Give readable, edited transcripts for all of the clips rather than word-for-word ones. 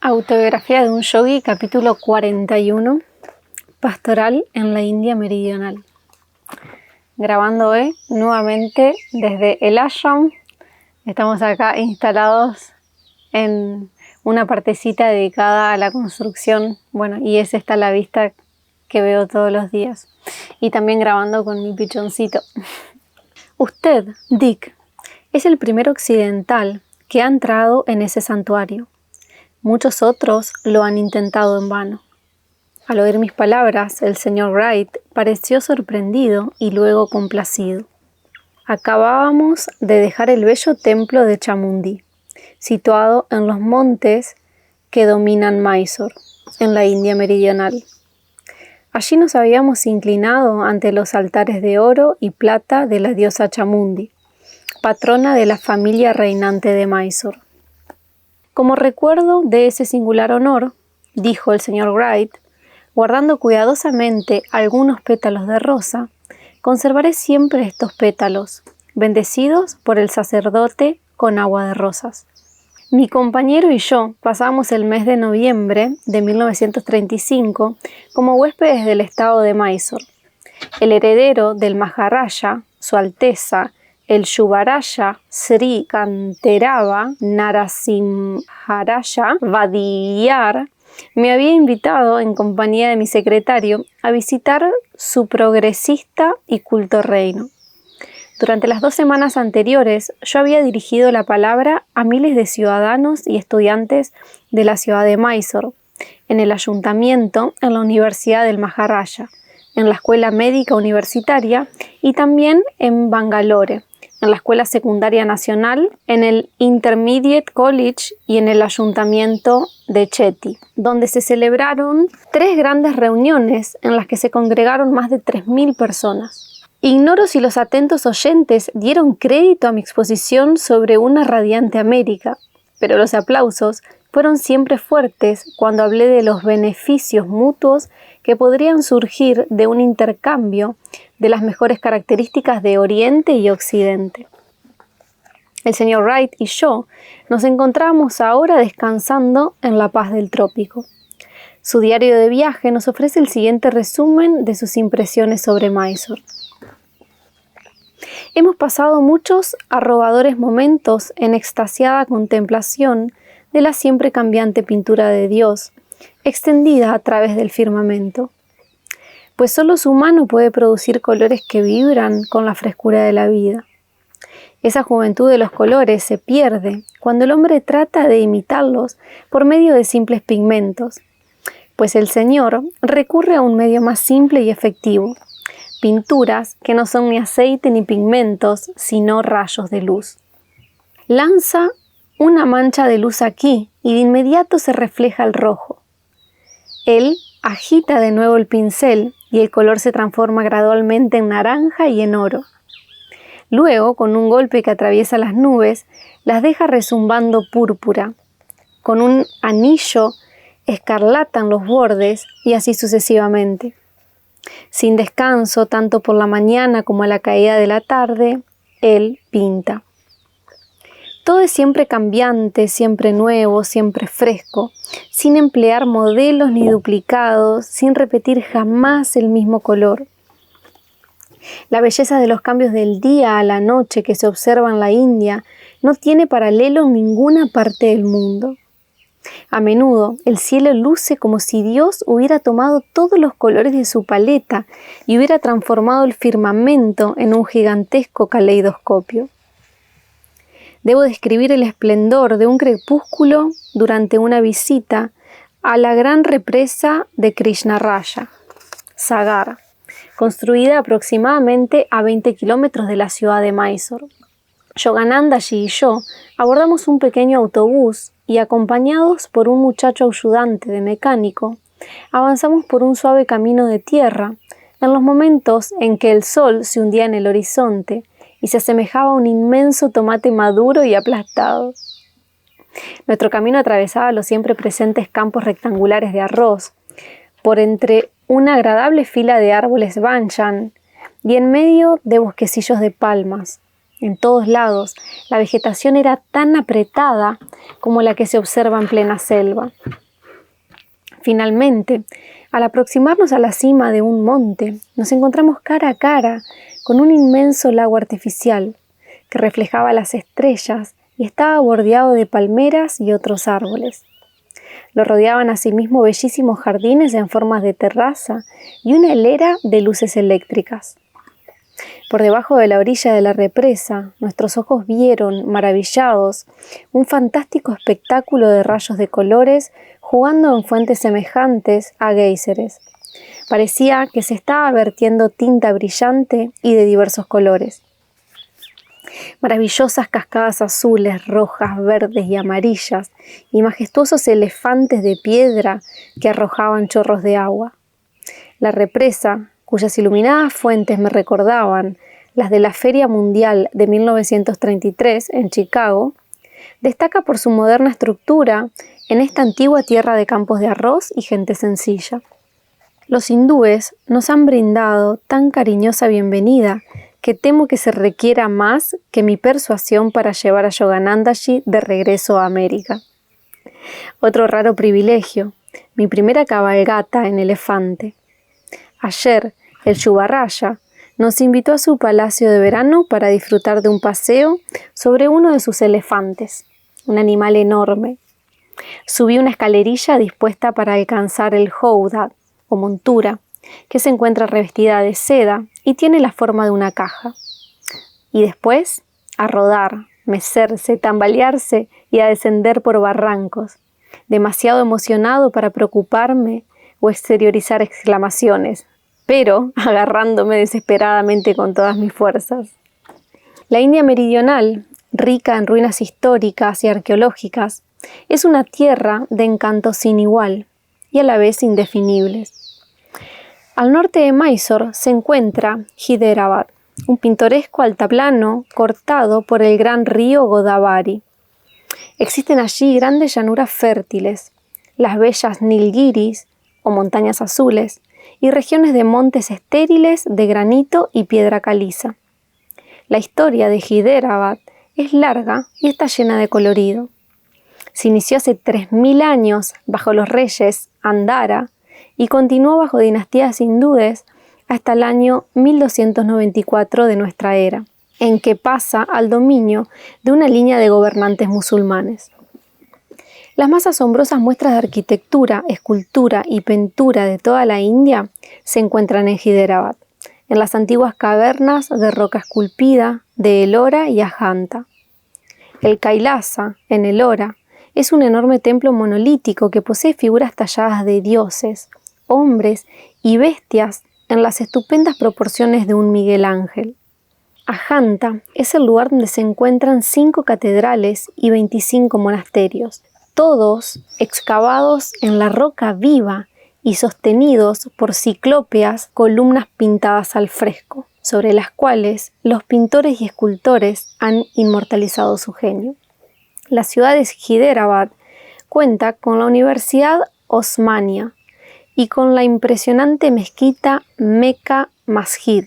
Autobiografía de un yogui, capítulo 41, Pastoral en la India Meridional. Grabando hoy nuevamente desde el ashram. Estamos acá instalados en una partecita dedicada a la construcción. Bueno, y es esta la vista que veo todos los días. Y también grabando con mi pichoncito. Usted, Dick, es el primer occidental que ha entrado en ese santuario. Muchos otros lo han intentado en vano. Al oír mis palabras, el señor Wright pareció sorprendido y luego complacido. Acabábamos de dejar el bello templo de Chamundi, situado en los montes que dominan Mysore, en la India meridional. Allí nos habíamos inclinado ante los altares de oro y plata de la diosa Chamundi, patrona de la familia reinante de Mysore. Como recuerdo de ese singular honor, dijo el señor Wright, guardando cuidadosamente algunos pétalos de rosa, conservaré siempre estos pétalos, bendecidos por el sacerdote con agua de rosas. Mi compañero y yo pasamos el mes de noviembre de 1935 como huéspedes del estado de Mysore. El heredero del Maharaja, Su Alteza, el Yuvaraya Sri Kanterava Narasimharaja Vadiyar, me había invitado, en compañía de mi secretario, a visitar su progresista y culto reino. Durante las 2 semanas anteriores, yo había dirigido la palabra a miles de ciudadanos y estudiantes de la ciudad de Mysore, en el ayuntamiento, en la Universidad del Maharaja, en la Escuela Médica Universitaria y también en Bangalore, en la Escuela Secundaria Nacional, en el Intermediate College y en el Ayuntamiento de Chetty, donde se celebraron 3 grandes reuniones en las que se congregaron más de 3.000 personas. Ignoro si los atentos oyentes dieron crédito a mi exposición sobre una radiante América, pero los aplausos fueron siempre fuertes cuando hablé de los beneficios mutuos que podrían surgir de un intercambio de las mejores características de Oriente y Occidente. El señor Wright y yo nos encontrábamos ahora descansando en la paz del trópico. Su diario de viaje nos ofrece el siguiente resumen de sus impresiones sobre Mysore. Hemos pasado muchos arrobadores momentos en extasiada contemplación de la siempre cambiante pintura de Dios, extendida a través del firmamento. Pues solo su mano puede producir colores que vibran con la frescura de la vida. Esa juventud de los colores se pierde cuando el hombre trata de imitarlos por medio de simples pigmentos, pues el Señor recurre a un medio más simple y efectivo, pinturas que no son ni aceite ni pigmentos, sino rayos de luz. Lanza una mancha de luz aquí y de inmediato se refleja el rojo. Él agita de nuevo el pincel y el color se transforma gradualmente en naranja y en oro. Luego, con un golpe que atraviesa las nubes, las deja rezumbando púrpura. Con un anillo escarlatan los bordes y así sucesivamente. Sin descanso, tanto por la mañana como a la caída de la tarde, él pinta. Todo es siempre cambiante, siempre nuevo, siempre fresco, sin emplear modelos ni duplicados, sin repetir jamás el mismo color. La belleza de los cambios del día a la noche que se observa en la India no tiene paralelo en ninguna parte del mundo. A menudo el cielo luce como si Dios hubiera tomado todos los colores de su paleta y hubiera transformado el firmamento en un gigantesco caleidoscopio. Debo describir el esplendor de un crepúsculo durante una visita a la gran represa de Krishnaraya, Sagar, construida aproximadamente a 20 kilómetros de la ciudad de Mysore. Yoganandaji y yo abordamos un pequeño autobús y, acompañados por un muchacho ayudante de mecánico, avanzamos por un suave camino de tierra en los momentos en que el sol se hundía en el horizonte y se asemejaba a un inmenso tomate maduro y aplastado. Nuestro camino atravesaba los siempre presentes campos rectangulares de arroz, por entre una agradable fila de árboles banchan y en medio de bosquecillos de palmas, En todos lados, la vegetación era tan apretada como la que se observa en plena selva. Finalmente, al aproximarnos a la cima de un monte, nos encontramos cara a cara con un inmenso lago artificial que reflejaba las estrellas y estaba bordeado de palmeras y otros árboles. Lo rodeaban asimismo bellísimos jardines en formas de terraza y una hilera de luces eléctricas. Por debajo de la orilla de la represa, nuestros ojos vieron, maravillados, un fantástico espectáculo de rayos de colores jugando en fuentes semejantes a géiseres. Parecía que se estaba vertiendo tinta brillante y de diversos colores. Maravillosas cascadas azules, rojas, verdes y amarillas, y majestuosos elefantes de piedra que arrojaban chorros de agua. La represa, cuyas iluminadas fuentes me recordaban las de la Feria Mundial de 1933 en Chicago, destaca por su moderna estructura en esta antigua tierra de campos de arroz y gente sencilla. Los hindúes nos han brindado tan cariñosa bienvenida que temo que se requiera más que mi persuasión para llevar a Yoganandaji de regreso a América. Otro raro privilegio, mi primera cabalgata en elefante. Ayer, el Yuvaraya nos invitó a su palacio de verano para disfrutar de un paseo sobre uno de sus elefantes, un animal enorme. Subí una escalerilla dispuesta para alcanzar el howdah, o montura, que se encuentra revestida de seda y tiene la forma de una caja. Y después, a rodar, mecerse, tambalearse y a descender por barrancos, demasiado emocionado para preocuparme o exteriorizar exclamaciones, pero agarrándome desesperadamente con todas mis fuerzas. La India meridional, rica en ruinas históricas y arqueológicas, es una tierra de encantos sin igual y a la vez indefinibles. Al norte de Mysore se encuentra Hyderabad, un pintoresco altiplano cortado por el gran río Godavari. Existen allí grandes llanuras fértiles, las bellas Nilgiris o montañas azules y regiones de montes estériles de granito y piedra caliza. La historia de Hyderabad es larga y está llena de colorido. Se inició hace 3000 años bajo los reyes Andhara y continuó bajo dinastías hindúes hasta el año 1294 de nuestra era, en que pasa al dominio de una línea de gobernantes musulmanes. Las más asombrosas muestras de arquitectura, escultura y pintura de toda la India se encuentran en Hyderabad, en las antiguas cavernas de roca esculpida de Ellora y Ajanta. El Kailasa, en Ellora, es un enorme templo monolítico que posee figuras talladas de dioses, hombres y bestias en las estupendas proporciones de un Miguel Ángel. Ajanta es el lugar donde se encuentran 5 catedrales y 25 monasterios, todos excavados en la roca viva y sostenidos por ciclópeas columnas pintadas al fresco, sobre las cuales los pintores y escultores han inmortalizado su genio. La ciudad de Hyderabad cuenta con la Universidad Osmania y con la impresionante mezquita Mecca Masjid,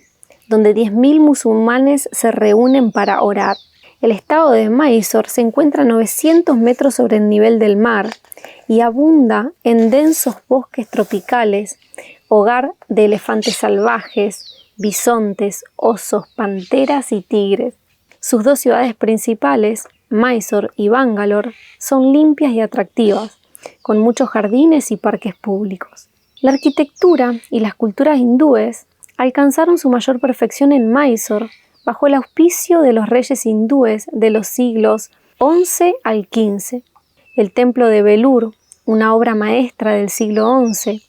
donde 10.000 musulmanes se reúnen para orar. El estado de Mysore se encuentra a 900 metros sobre el nivel del mar y abunda en densos bosques tropicales, hogar de elefantes salvajes, bisontes, osos, panteras y tigres. Sus 2 ciudades principales, Mysore y Bangalore, son limpias y atractivas, con muchos jardines y parques públicos. La arquitectura y las culturas hindúes alcanzaron su mayor perfección en Mysore bajo el auspicio de los reyes hindúes de los siglos XI al XV. El templo de Belur, una obra maestra del siglo XI,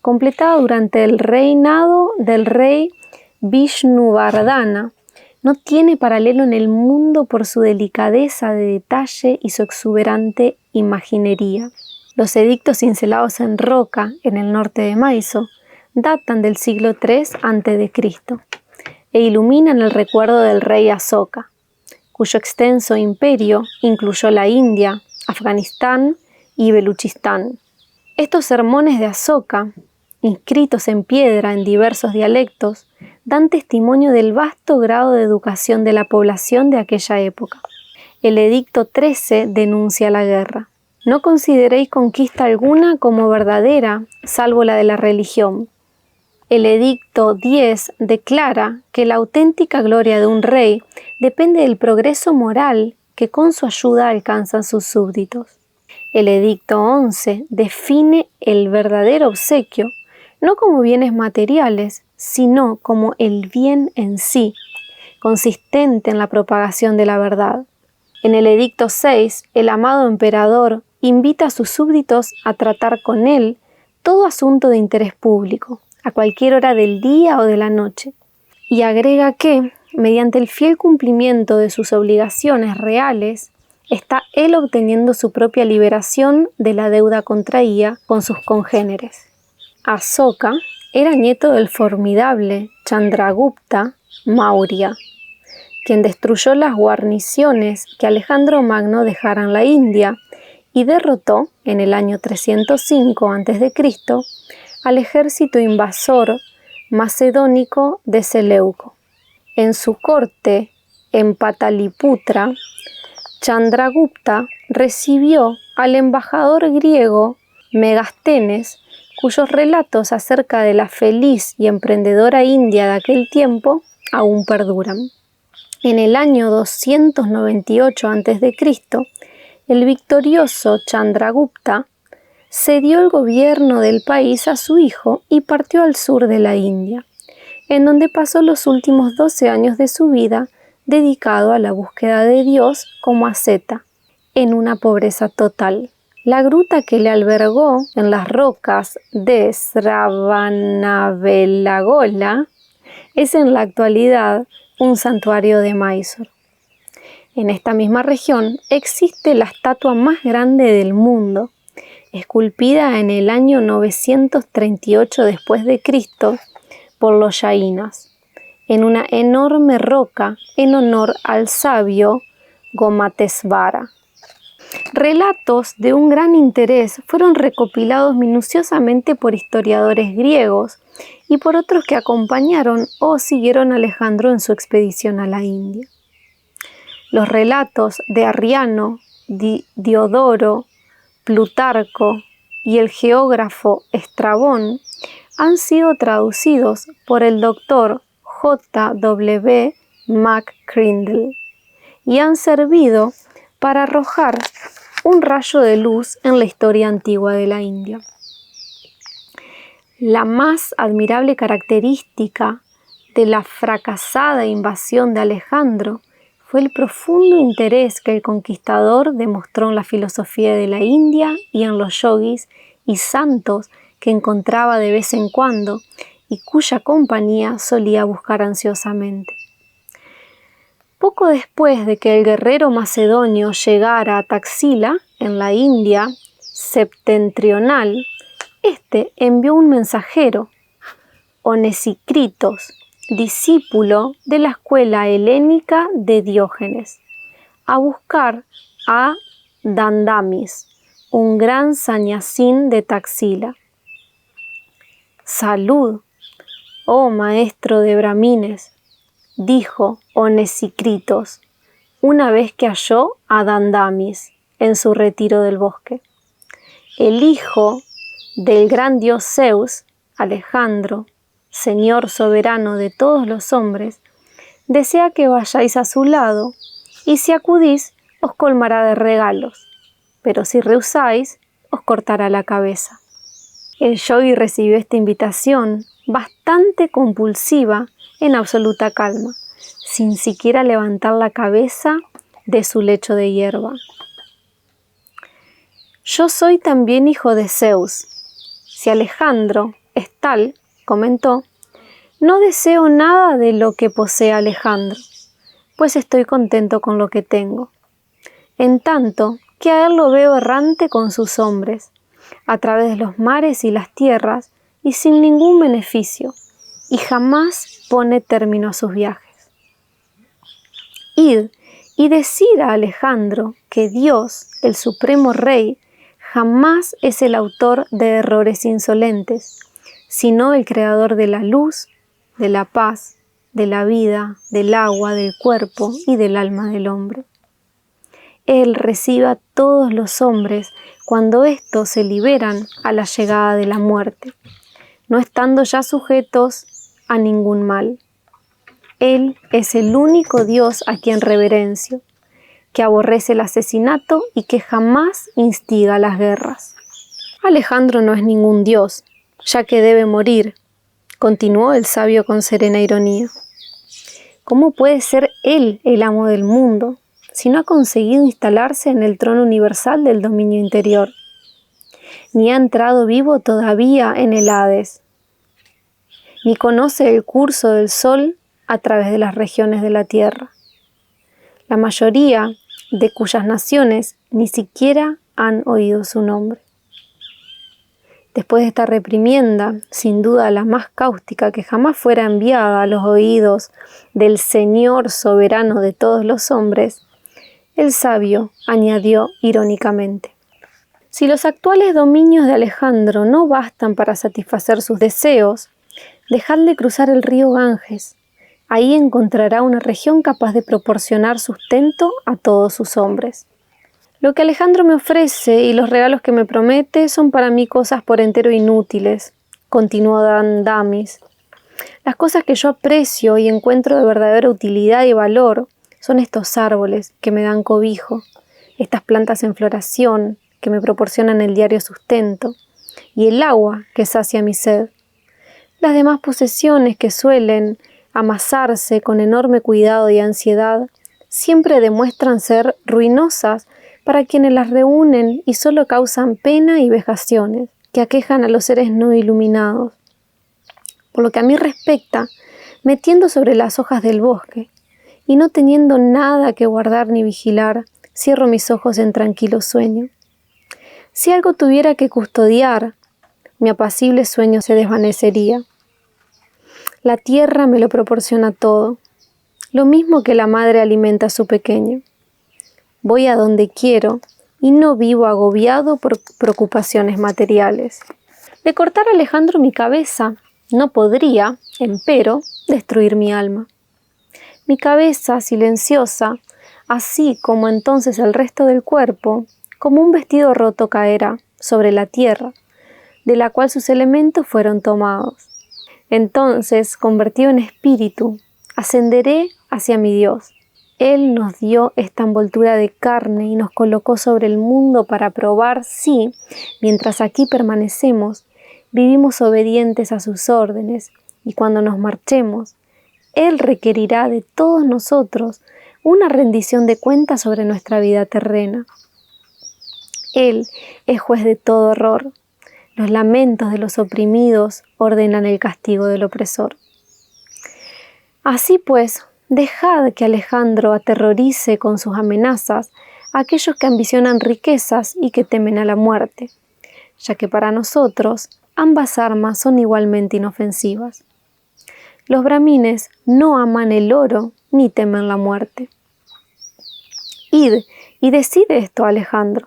completada durante el reinado del rey Vishnuvardhana, no tiene paralelo en el mundo por su delicadeza de detalle y su exuberante imaginería. Los edictos cincelados en roca en el norte de Mysore datan del siglo III a.C. e iluminan el recuerdo del rey Asoka, cuyo extenso imperio incluyó la India, Afganistán y Beluchistán. Estos sermones de Asoka, inscritos en piedra en diversos dialectos, dan testimonio del vasto grado de educación de la población de aquella época. El Edicto 13 denuncia la guerra. No consideréis conquista alguna como verdadera, salvo la de la religión. El Edicto 10 declara que la auténtica gloria de un rey depende del progreso moral que con su ayuda alcanzan sus súbditos. El Edicto 11 define el verdadero obsequio no como bienes materiales, sino como el bien en sí, consistente en la propagación de la verdad. En el Edicto 6, el amado emperador invita a sus súbditos a tratar con él todo asunto de interés público, a cualquier hora del día o de la noche, y agrega que, mediante el fiel cumplimiento de sus obligaciones reales, está él obteniendo su propia liberación de la deuda contraída con sus congéneres. Asoka era nieto del formidable Chandragupta Maurya, quien destruyó las guarniciones que Alejandro Magno dejara en la India y derrotó, en el año 305 a.C., al ejército invasor macedónico de Seleuco. En su corte, en Pataliputra, Chandragupta recibió al embajador griego Megasthenes, cuyos relatos acerca de la feliz y emprendedora India de aquel tiempo aún perduran. En el año 298 a.C., el victorioso Chandragupta cedió el gobierno del país a su hijo y partió al sur de la India, en donde pasó los últimos 12 años de su vida dedicado a la búsqueda de Dios como asceta, en una pobreza total. La gruta que le albergó en las rocas de Sravanabelagola es en la actualidad un santuario de Mysore. En esta misma región existe la estatua más grande del mundo, esculpida en el año 938 después de Cristo por los Jainas, en una enorme roca en honor al sabio Gomatesvara. Relatos de un gran interés fueron recopilados minuciosamente por historiadores griegos y por otros que acompañaron o siguieron a Alejandro en su expedición a la India. Los relatos de Arriano, Diodoro, Plutarco y el geógrafo Estrabón han sido traducidos por el doctor J.W. McCrindle y han servido para arrojar un rayo de luz en la historia antigua de la India. La más admirable característica de la fracasada invasión de Alejandro fue el profundo interés que el conquistador demostró en la filosofía de la India y en los yogis y santos que encontraba de vez en cuando y cuya compañía solía buscar ansiosamente. Poco después de que el guerrero macedonio llegara a Taxila, en la India septentrional, este envió un mensajero, Onesicritos, discípulo de la escuela helénica de Diógenes, a buscar a Dandamis, un gran sannyasín de Taxila. «Salud, oh maestro de Brahmines», dijo Onesicritos, una vez que halló a Dandamis en su retiro del bosque. «El hijo del gran dios Zeus, Alejandro, señor soberano de todos los hombres, desea que vayáis a su lado, y si acudís, os colmará de regalos, pero si rehusáis, os cortará la cabeza». El yogui recibió esta invitación, bastante compulsiva, en absoluta calma, sin siquiera levantar la cabeza de su lecho de hierba. «Yo soy también hijo de Zeus. Si Alejandro es tal», comentó, «no deseo nada de lo que posee Alejandro, pues estoy contento con lo que tengo. En tanto que a él lo veo errante con sus hombres, a través de los mares y las tierras, y sin ningún beneficio, y jamás pone término a sus viajes. Id y decid a Alejandro que Dios, el supremo Rey, jamás es el autor de errores insolentes, sino el creador de la luz, de la paz, de la vida, del agua, del cuerpo y del alma del hombre. Él recibe a todos los hombres cuando éstos se liberan a la llegada de la muerte, no estando ya sujetos a ningún mal. Él es el único Dios a quien reverencio, que aborrece el asesinato y que jamás instiga las guerras. Alejandro no es ningún Dios, ya que debe morir, continuó el sabio con serena ironía. ¿Cómo puede ser él el amo del mundo, si no ha conseguido instalarse en el trono universal del dominio interior? Ni ha entrado vivo todavía en el Hades, ni conoce el curso del sol a través de las regiones de la tierra, la mayoría de cuyas naciones ni siquiera han oído su nombre. Después de esta reprimienda, sin duda la más cáustica que jamás fuera enviada a los oídos del Señor soberano de todos los hombres, el sabio añadió irónicamente: si los actuales dominios de Alejandro no bastan para satisfacer sus deseos, dejadle cruzar el río Ganges. Ahí encontrará una región capaz de proporcionar sustento a todos sus hombres. Lo que Alejandro me ofrece y los regalos que me promete son para mí cosas por entero inútiles, continuó Dandamis. Las cosas que yo aprecio y encuentro de verdadera utilidad y valor son estos árboles que me dan cobijo, estas plantas en floración que me proporcionan el diario sustento, y el agua que sacia mi sed. Las demás posesiones que suelen amasarse con enorme cuidado y ansiedad siempre demuestran ser ruinosas para quienes las reúnen y solo causan pena y vejaciones que aquejan a los seres no iluminados. Por lo que a mí respecta, me tiendo sobre las hojas del bosque y no teniendo nada que guardar ni vigilar, cierro mis ojos en tranquilo sueño. Si algo tuviera que custodiar, mi apacible sueño se desvanecería. La tierra me lo proporciona todo, lo mismo que la madre alimenta a su pequeño. Voy a donde quiero y no vivo agobiado por preocupaciones materiales. De cortar a Alejandro mi cabeza, no podría, empero, destruir mi alma. Mi cabeza silenciosa, así como entonces el resto del cuerpo, como un vestido roto caerá sobre la tierra, de la cual sus elementos fueron tomados. Entonces, convertido en espíritu, ascenderé hacia mi Dios. Él nos dio esta envoltura de carne y nos colocó sobre el mundo para probar si, mientras aquí permanecemos, vivimos obedientes a sus órdenes, y cuando nos marchemos, Él requerirá de todos nosotros una rendición de cuentas sobre nuestra vida terrena. Él es juez de todo horror. Los lamentos de los oprimidos ordenan el castigo del opresor. Así pues, dejad que Alejandro aterrorice con sus amenazas a aquellos que ambicionan riquezas y que temen a la muerte, ya que para nosotros ambas armas son igualmente inofensivas. Los brahmines no aman el oro ni temen la muerte. Id y decide esto, Alejandro.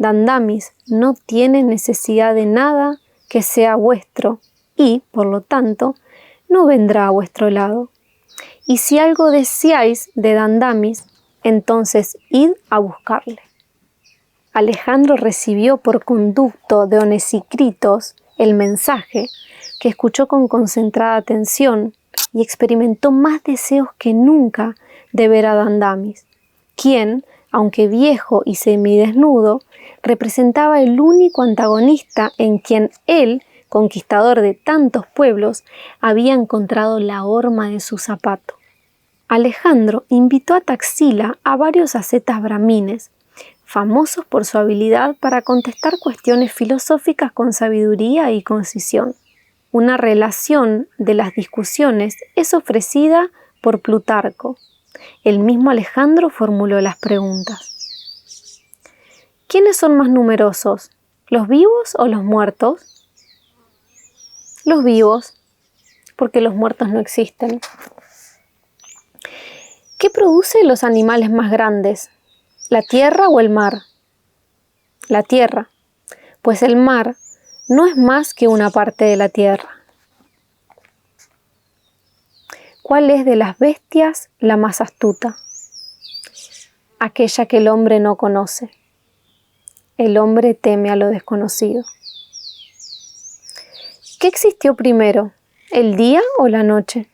Dandamis no tiene necesidad de nada que sea vuestro y, por lo tanto, no vendrá a vuestro lado. Y si algo deseáis de Dandamis, entonces id a buscarle. Alejandro recibió por conducto de Onesicritos el mensaje, que escuchó con concentrada atención y experimentó más deseos que nunca de ver a Dandamis, quien, aunque viejo y semidesnudo, representaba el único antagonista en quien él, conquistador de tantos pueblos, había encontrado la horma de su zapato. Alejandro invitó a Taxila a varios ascetas brahmines, famosos por su habilidad para contestar cuestiones filosóficas con sabiduría y concisión. Una relación de las discusiones es ofrecida por Plutarco. El mismo Alejandro formuló las preguntas. ¿Quiénes son más numerosos, los vivos o los muertos? Los vivos, porque los muertos no existen. ¿Qué produce los animales más grandes, la tierra o el mar? La tierra, pues el mar no es más que una parte de la tierra. ¿Cuál es de las bestias la más astuta? Aquella que el hombre no conoce. El hombre teme a lo desconocido. ¿Qué existió primero, el día o la noche?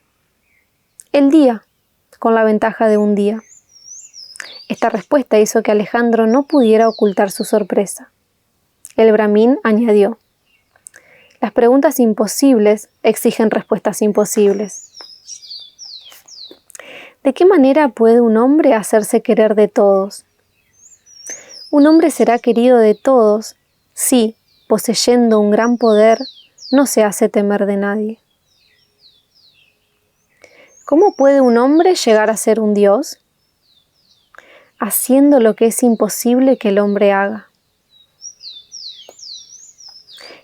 El día, con la ventaja de un día. Esta respuesta hizo que Alejandro no pudiera ocultar su sorpresa. El Brahmin añadió: las preguntas imposibles exigen respuestas imposibles. ¿De qué manera puede un hombre hacerse querer de todos? Un hombre será querido de todos si, poseyendo un gran poder, no se hace temer de nadie. ¿Cómo puede un hombre llegar a ser un dios? Haciendo lo que es imposible que el hombre haga.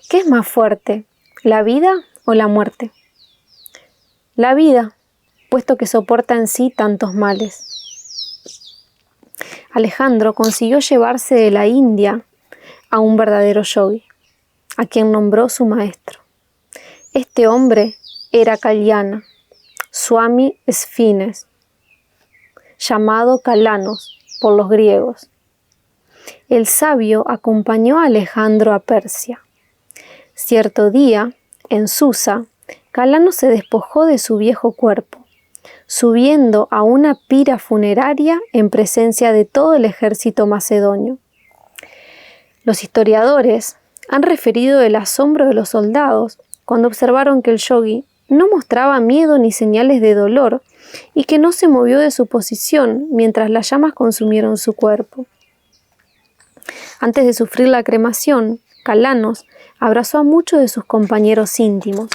¿Qué es más fuerte, la vida o la muerte? La vida, puesto que soporta en sí tantos males. Alejandro consiguió llevarse de la India a un verdadero yogi, a quien nombró su maestro. Este hombre era Kalyana, Swami Sphines, llamado Kalanos por los griegos. El sabio acompañó a Alejandro a Persia. Cierto día, en Susa, Kalano se despojó de su viejo cuerpo, subiendo a una pira funeraria en presencia de todo el ejército macedonio. Los historiadores han referido el asombro de los soldados cuando observaron que el yogi no mostraba miedo ni señales de dolor y que no se movió de su posición mientras las llamas consumieron su cuerpo. Antes de sufrir la cremación, Kalanos abrazó a muchos de sus compañeros íntimos,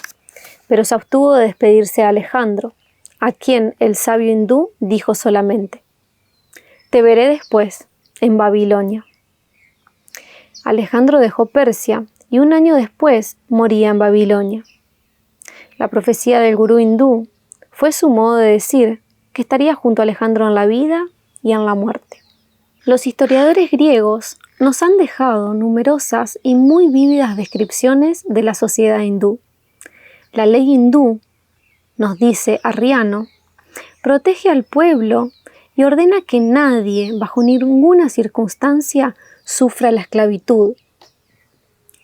pero se abstuvo de despedirse a Alejandro, a quien el sabio hindú dijo solamente: «Te veré después, en Babilonia». Alejandro dejó Persia y un año después moría en Babilonia. La profecía del gurú hindú fue su modo de decir que estaría junto a Alejandro en la vida y en la muerte. Los historiadores griegos nos han dejado numerosas y muy vívidas descripciones de la sociedad hindú. La ley hindú, nos dice Arriano, protege al pueblo y ordena que nadie, bajo ninguna circunstancia, sufra la esclavitud,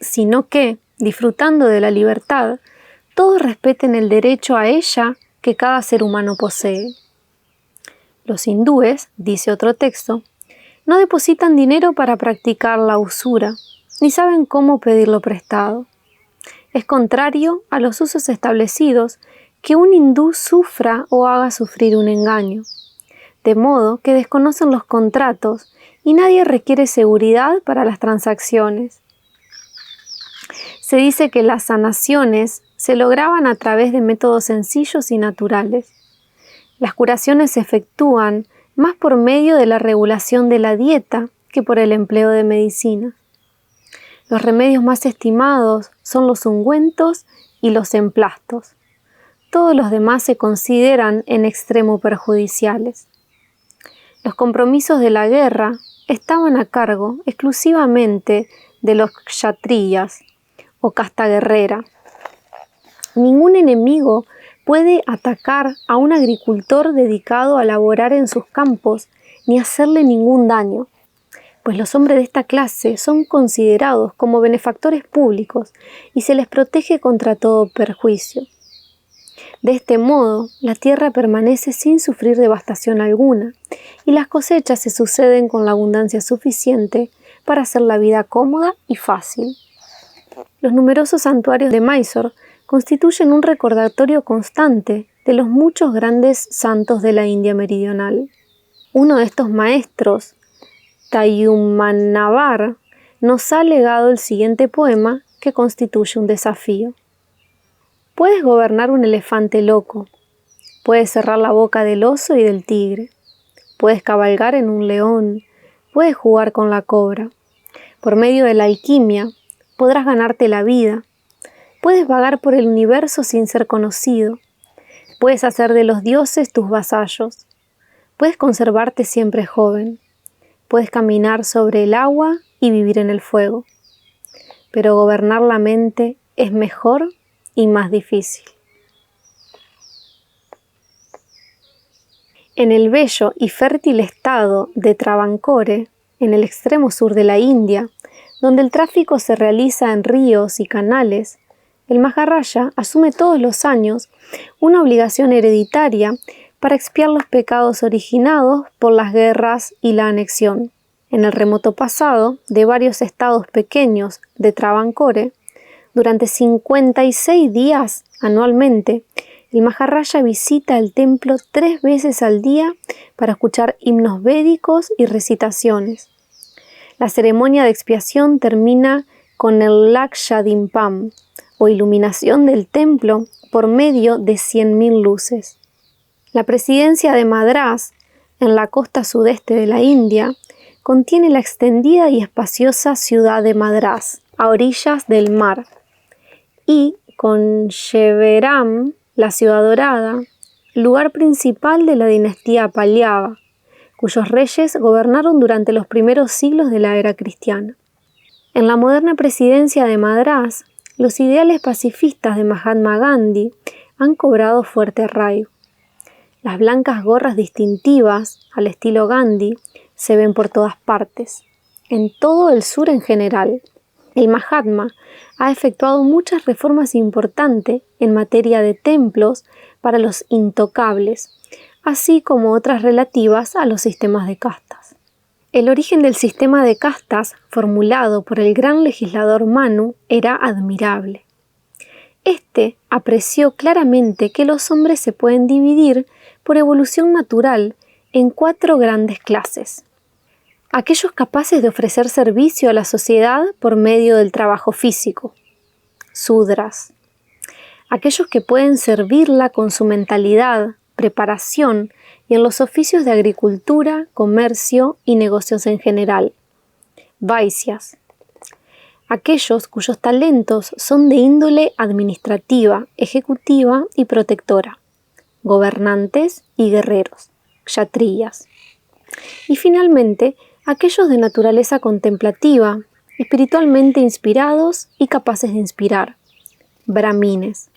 sino que, disfrutando de la libertad, todos respeten el derecho a ella que cada ser humano posee. Los hindúes, dice otro texto, no depositan dinero para practicar la usura, ni saben cómo pedirlo prestado. Es contrario a los usos establecidos que un hindú sufra o haga sufrir un engaño, de modo que desconocen los contratos y nadie requiere seguridad para las transacciones. Se dice que las sanaciones se lograban a través de métodos sencillos y naturales. Las curaciones se efectúan más por medio de la regulación de la dieta que por el empleo de medicina. Los remedios más estimados son los ungüentos y los emplastos. Todos los demás se consideran en extremo perjudiciales. Los compromisos de la guerra estaban a cargo exclusivamente de los kshatriyas o casta guerrera. Ningún enemigo puede atacar a un agricultor dedicado a laborar en sus campos ni hacerle ningún daño, pues los hombres de esta clase son considerados como benefactores públicos y se les protege contra todo perjuicio. De este modo, la tierra permanece sin sufrir devastación alguna y las cosechas se suceden con la abundancia suficiente para hacer la vida cómoda y fácil. Los numerosos santuarios de Mysore constituyen un recordatorio constante de los muchos grandes santos de la India meridional. Uno de estos maestros, Tayyumannavar, nos ha legado el siguiente poema que constituye un desafío. Puedes gobernar un elefante loco, puedes cerrar la boca del oso y del tigre, puedes cabalgar en un león, puedes jugar con la cobra. Por medio de la alquimia podrás ganarte la vida. Puedes vagar por el universo sin ser conocido. Puedes hacer de los dioses tus vasallos. Puedes conservarte siempre joven. Puedes caminar sobre el agua y vivir en el fuego. Pero gobernar la mente es mejor y más difícil. En el bello y fértil estado de Travancore, en el extremo sur de la India, donde el tráfico se realiza en ríos y canales, el Maharaja asume todos los años una obligación hereditaria para expiar los pecados originados por las guerras y la anexión. En el remoto pasado de varios estados pequeños de Travancore, durante 56 días anualmente, el Maharaja visita el templo 3 veces al día para escuchar himnos védicos y recitaciones. La ceremonia de expiación termina con el Lakshadimpam, o iluminación del templo por medio de 100.000 luces. La presidencia de Madrás, en la costa sudeste de la India, contiene la extendida y espaciosa ciudad de Madrás, a orillas del mar, y Conjeveram, la ciudad dorada, lugar principal de la dinastía Pallava, cuyos reyes gobernaron durante los primeros siglos de la era cristiana. En la moderna presidencia de Madrás, los ideales pacifistas de Mahatma Gandhi han cobrado fuerte arraigo. Las blancas gorras distintivas, al estilo Gandhi, se ven por todas partes, en todo el sur en general. El Mahatma ha efectuado muchas reformas importantes en materia de templos para los intocables, así como otras relativas a los sistemas de castas. El origen del sistema de castas, formulado por el gran legislador Manu, era admirable. Este apreció claramente que los hombres se pueden dividir por evolución natural en 4 grandes clases. Aquellos capaces de ofrecer servicio a la sociedad por medio del trabajo físico, Sudras. Aquellos que pueden servirla con su mentalidad, preparación y en los oficios de agricultura, comercio y negocios en general, Vaisyas. Aquellos cuyos talentos son de índole administrativa, ejecutiva y protectora, gobernantes y guerreros, Kshatriyas. Y finalmente, aquellos de naturaleza contemplativa, espiritualmente inspirados y capaces de inspirar, brahmines.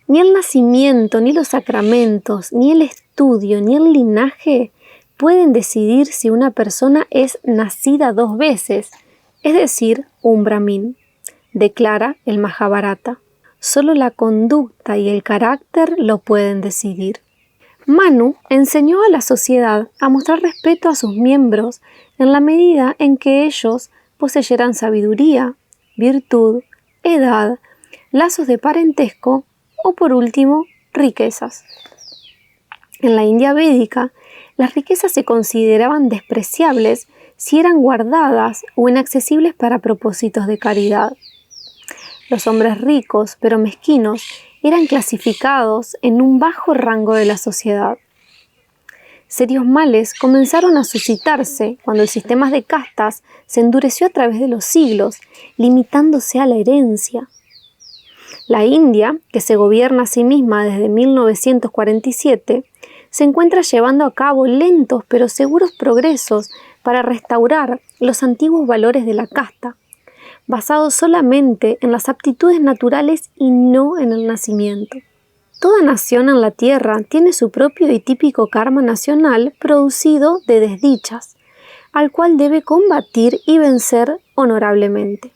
Ni el nacimiento, ni los sacramentos, ni el estudio, ni el linaje pueden decidir si una persona es nacida 2 veces, es decir, un brahmin, declara el Mahabharata. Solo la conducta y el carácter lo pueden decidir. Manu enseñó a la sociedad a mostrar respeto a sus miembros en la medida en que ellos poseyeran sabiduría, virtud, edad, lazos de parentesco o, por último, riquezas. En la India védica, las riquezas se consideraban despreciables si eran guardadas o inaccesibles para propósitos de caridad. Los hombres ricos, pero mezquinos, eran clasificados en un bajo rango de la sociedad. Serios males comenzaron a suscitarse cuando el sistema de castas se endureció a través de los siglos, limitándose a la herencia. La India, que se gobierna a sí misma desde 1947, se encuentra llevando a cabo lentos pero seguros progresos para restaurar los antiguos valores de la casta, basados solamente en las aptitudes naturales y no en el nacimiento. Toda nación en la tierra tiene su propio y típico karma nacional producido de desdichas, al cual debe combatir y vencer honorablemente.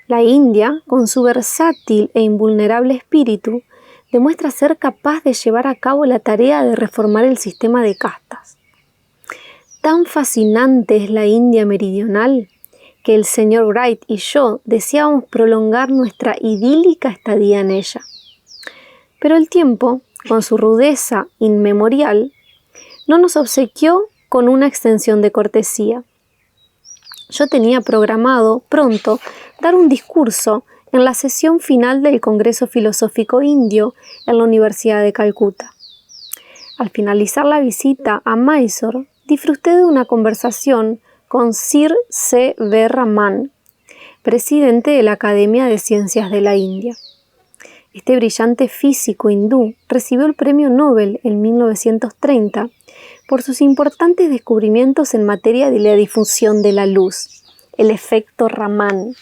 La India, con su versátil e invulnerable espíritu, demuestra ser capaz de llevar a cabo la tarea de reformar el sistema de castas. Tan fascinante es la India meridional que el señor Wright y yo deseábamos prolongar nuestra idílica estadía en ella. Pero el tiempo, con su rudeza inmemorial, no nos obsequió con una extensión de cortesía. Yo tenía programado pronto dar un discurso en la sesión final del Congreso Filosófico Indio en la Universidad de Calcuta. Al finalizar la visita a Mysore, disfruté de una conversación con Sir C. V. Raman, presidente de la Academia de Ciencias de la India. Este brillante físico hindú recibió el Premio Nobel en 1930 por sus importantes descubrimientos en materia de la difusión de la luz, el efecto Raman.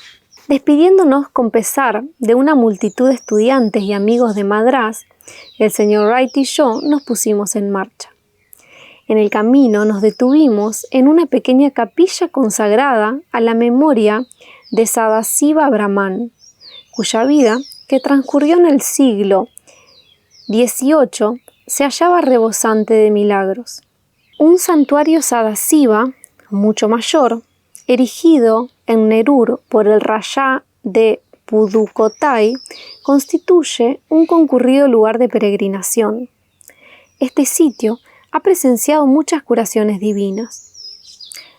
Despidiéndonos con pesar de una multitud de estudiantes y amigos de Madrás, el señor Wright y yo nos pusimos en marcha. En el camino nos detuvimos en una pequeña capilla consagrada a la memoria de Sadasiva Brahman, cuya vida, que transcurrió en el siglo XVIII, se hallaba rebosante de milagros. Un santuario Sadasiva, mucho mayor, erigido en Nerur por el Rayá de Pudukottai, constituye un concurrido lugar de peregrinación. Este sitio ha presenciado muchas curaciones divinas.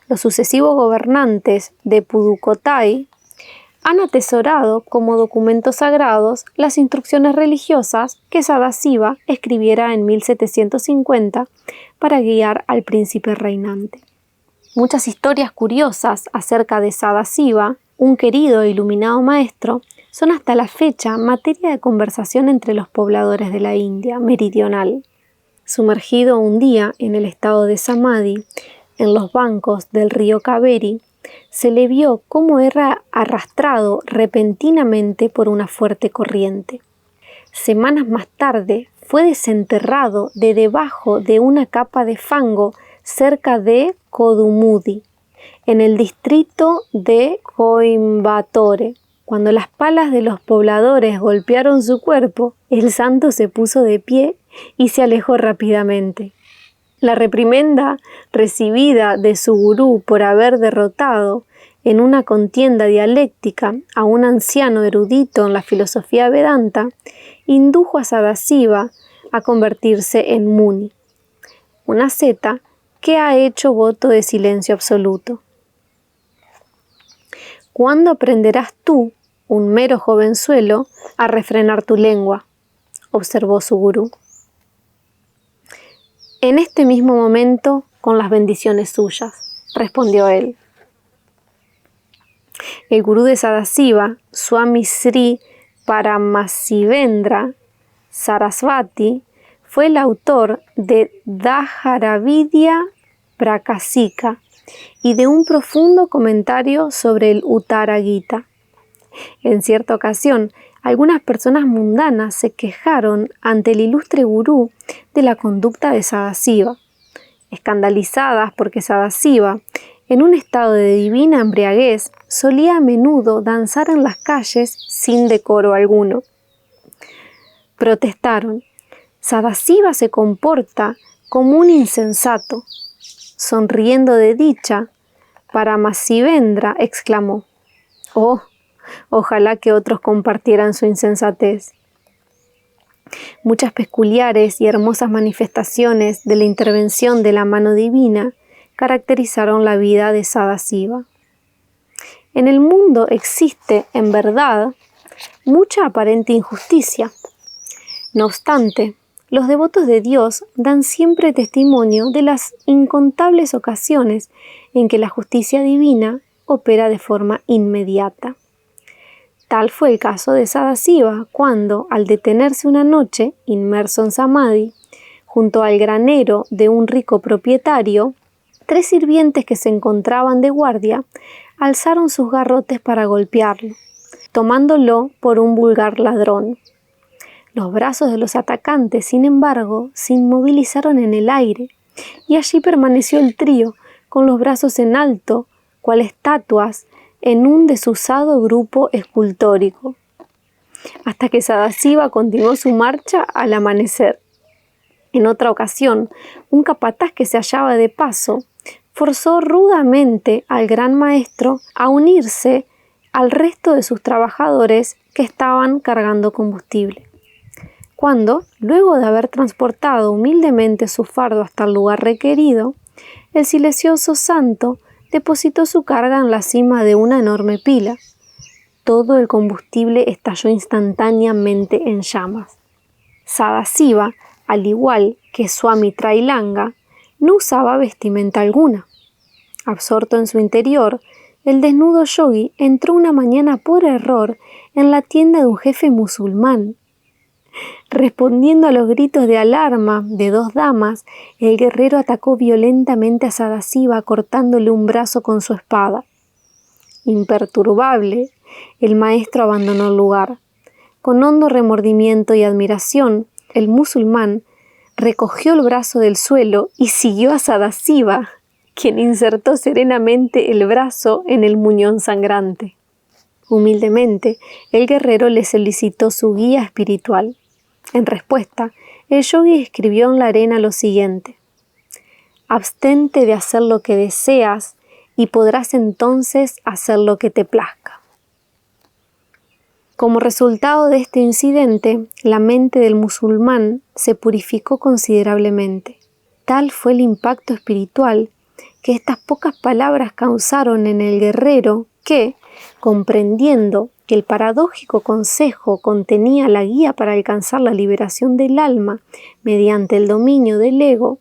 Los sucesivos gobernantes de Pudukottai han atesorado como documentos sagrados las instrucciones religiosas que Sadasiva escribiera en 1750 para guiar al príncipe reinante. Muchas historias curiosas acerca de Sadasiva, un querido e iluminado maestro, son hasta la fecha materia de conversación entre los pobladores de la India meridional. Sumergido un día en el estado de Samadhi, en los bancos del río Kaveri, se le vio cómo era arrastrado repentinamente por una fuerte corriente. Semanas más tarde fue desenterrado de debajo de una capa de fango cerca de Kodumudi, en el distrito de Coimbatore. Cuando las palas de los pobladores golpearon su cuerpo, el santo se puso de pie y se alejó rápidamente. La reprimenda recibida de su gurú por haber derrotado en una contienda dialéctica a un anciano erudito en la filosofía Vedanta indujo a Sadasiva a convertirse en Muni, una asceta que ha hecho voto de silencio absoluto. ¿Cuándo aprenderás tú, un mero jovenzuelo, a refrenar tu lengua?, observó su gurú. En este mismo momento, con las bendiciones suyas, respondió él. El gurú de Sadasiva, Swami Sri Paramasivendra Sarasvati, fue el autor de Dharavidya Prakasika y de un profundo comentario sobre el Uttara Gita. En cierta ocasión, algunas personas mundanas se quejaron ante el ilustre gurú de la conducta de Sadasiva, escandalizadas porque Sadasiva, en un estado de divina embriaguez, solía a menudo danzar en las calles sin decoro alguno. Protestaron: Sadasiva se comporta como un insensato. Sonriendo de dicha, Paramasivendra exclamó: «Oh, ojalá que otros compartieran su insensatez». Muchas peculiares y hermosas manifestaciones de la intervención de la mano divina caracterizaron la vida de Sadasiva. En el mundo existe, en verdad, mucha aparente injusticia. No obstante, los devotos de Dios dan siempre testimonio de las incontables ocasiones en que la justicia divina opera de forma inmediata. Tal fue el caso de Sadasiva cuando, al detenerse una noche, inmerso en Samadhi, junto al granero de un rico propietario, 3 sirvientes que se encontraban de guardia alzaron sus garrotes para golpearlo, tomándolo por un vulgar ladrón. Los brazos de los atacantes, sin embargo, se inmovilizaron en el aire, y allí permaneció el trío, con los brazos en alto, cual estatuas, en un desusado grupo escultórico, hasta que Sadasiva continuó su marcha al amanecer. En otra ocasión, un capataz que se hallaba de paso forzó rudamente al gran maestro a unirse al resto de sus trabajadores que estaban cargando combustible. Cuando, luego de haber transportado humildemente su fardo hasta el lugar requerido, el silencioso santo depositó su carga en la cima de una enorme pila. Todo el combustible estalló instantáneamente en llamas. Sadasiva, al igual que Swami Trailanga, no usaba vestimenta alguna. Absorto en su interior, el desnudo yogi entró una mañana por error en la tienda de un jefe musulmán. Respondiendo a los gritos de alarma de 2 damas, el guerrero atacó violentamente a Sadasiva cortándole un brazo con su espada. Imperturbable, el maestro abandonó el lugar. Con hondo remordimiento y admiración, el musulmán recogió el brazo del suelo y siguió a Sadasiva, quien insertó serenamente el brazo en el muñón sangrante. Humildemente, el guerrero le solicitó su guía espiritual. En respuesta, el yogui escribió en la arena lo siguiente: «Abstente de hacer lo que deseas y podrás entonces hacer lo que te plazca». Como resultado de este incidente, la mente del musulmán se purificó considerablemente. Tal fue el impacto espiritual que estas pocas palabras causaron en el guerrero que, comprendiendo que el paradójico consejo contenía la guía para alcanzar la liberación del alma mediante el dominio del ego,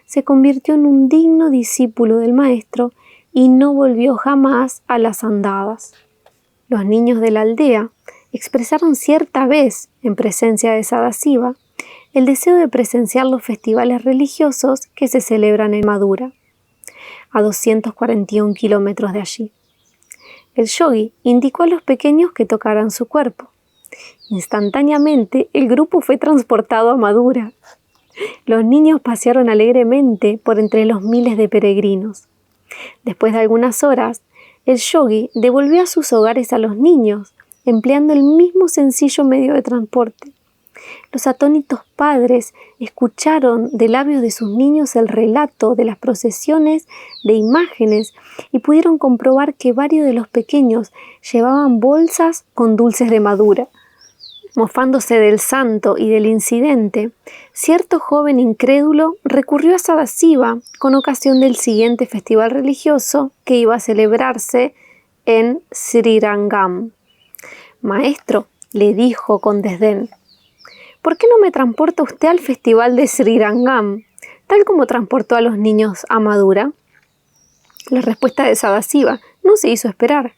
se convirtió en un digno discípulo del maestro y no volvió jamás a las andadas. Los niños de la aldea expresaron cierta vez, en presencia de Sadasiva, el deseo de presenciar los festivales religiosos que se celebran en Madura, a 241 kilómetros de allí. El yogui indicó a los pequeños que tocaran su cuerpo. Instantáneamente, el grupo fue transportado a Madura. Los niños pasearon alegremente por entre los miles de peregrinos. Después de algunas horas, el yogui devolvió a sus hogares a los niños, empleando el mismo sencillo medio de transporte. Los atónitos padres escucharon de labios de sus niños el relato de las procesiones de imágenes y pudieron comprobar que varios de los pequeños llevaban bolsas con dulces de Madura. Mofándose del santo y del incidente, cierto joven incrédulo recurrió a Sadasiva con ocasión del siguiente festival religioso que iba a celebrarse en Srirangam. «Maestro», le dijo con desdén, «¿por qué no me transporta usted al festival de Srirangam, tal como transportó a los niños a Madura?» La respuesta de Sadasiva no se hizo esperar.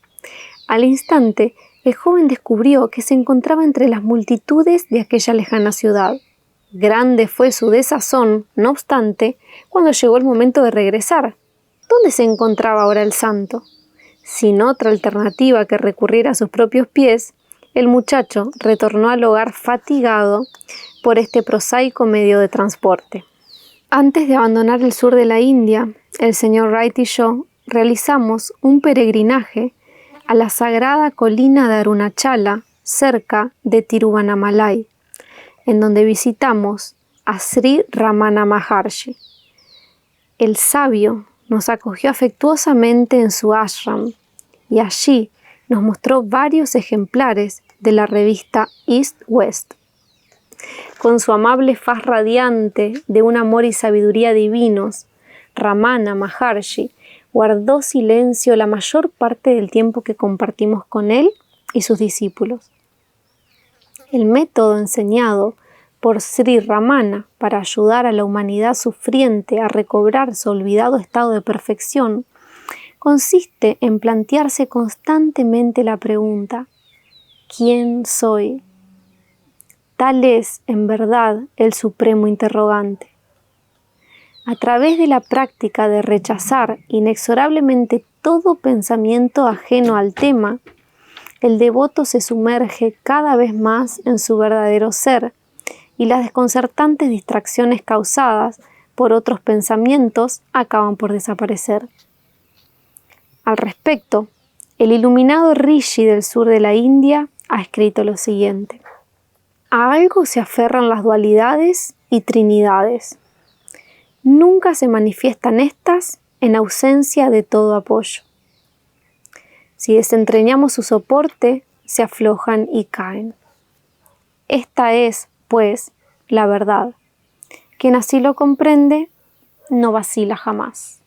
Al instante, el joven descubrió que se encontraba entre las multitudes de aquella lejana ciudad. Grande fue su desazón, no obstante, cuando llegó el momento de regresar. ¿Dónde se encontraba ahora el santo? Sin otra alternativa que recurrir a sus propios pies, el muchacho retornó al hogar fatigado por este prosaico medio de transporte. Antes de abandonar el sur de la India, el señor Wright y yo realizamos un peregrinaje a la sagrada colina de Arunachala, cerca de Tiruvannamalai, en donde visitamos a Sri Ramana Maharshi. El sabio nos acogió afectuosamente en su ashram y allí nos mostró varios ejemplares de la revista East-West. Con su amable faz radiante de un amor y sabiduría divinos, Ramana Maharshi guardó silencio la mayor parte del tiempo que compartimos con él y sus discípulos. El método enseñado por Sri Ramana para ayudar a la humanidad sufriente a recobrar su olvidado estado de perfección consiste en plantearse constantemente la pregunta: ¿quién soy? Tal es, en verdad, el supremo interrogante. A través de la práctica de rechazar inexorablemente todo pensamiento ajeno al tema, el devoto se sumerge cada vez más en su verdadero ser y las desconcertantes distracciones causadas por otros pensamientos acaban por desaparecer. Al respecto, el iluminado Rishi del sur de la India ha escrito lo siguiente: «A algo se aferran las dualidades y trinidades. Nunca se manifiestan estas en ausencia de todo apoyo. Si desentrañamos su soporte, se aflojan y caen. Esta es, pues, la verdad. Quien así lo comprende, no vacila jamás».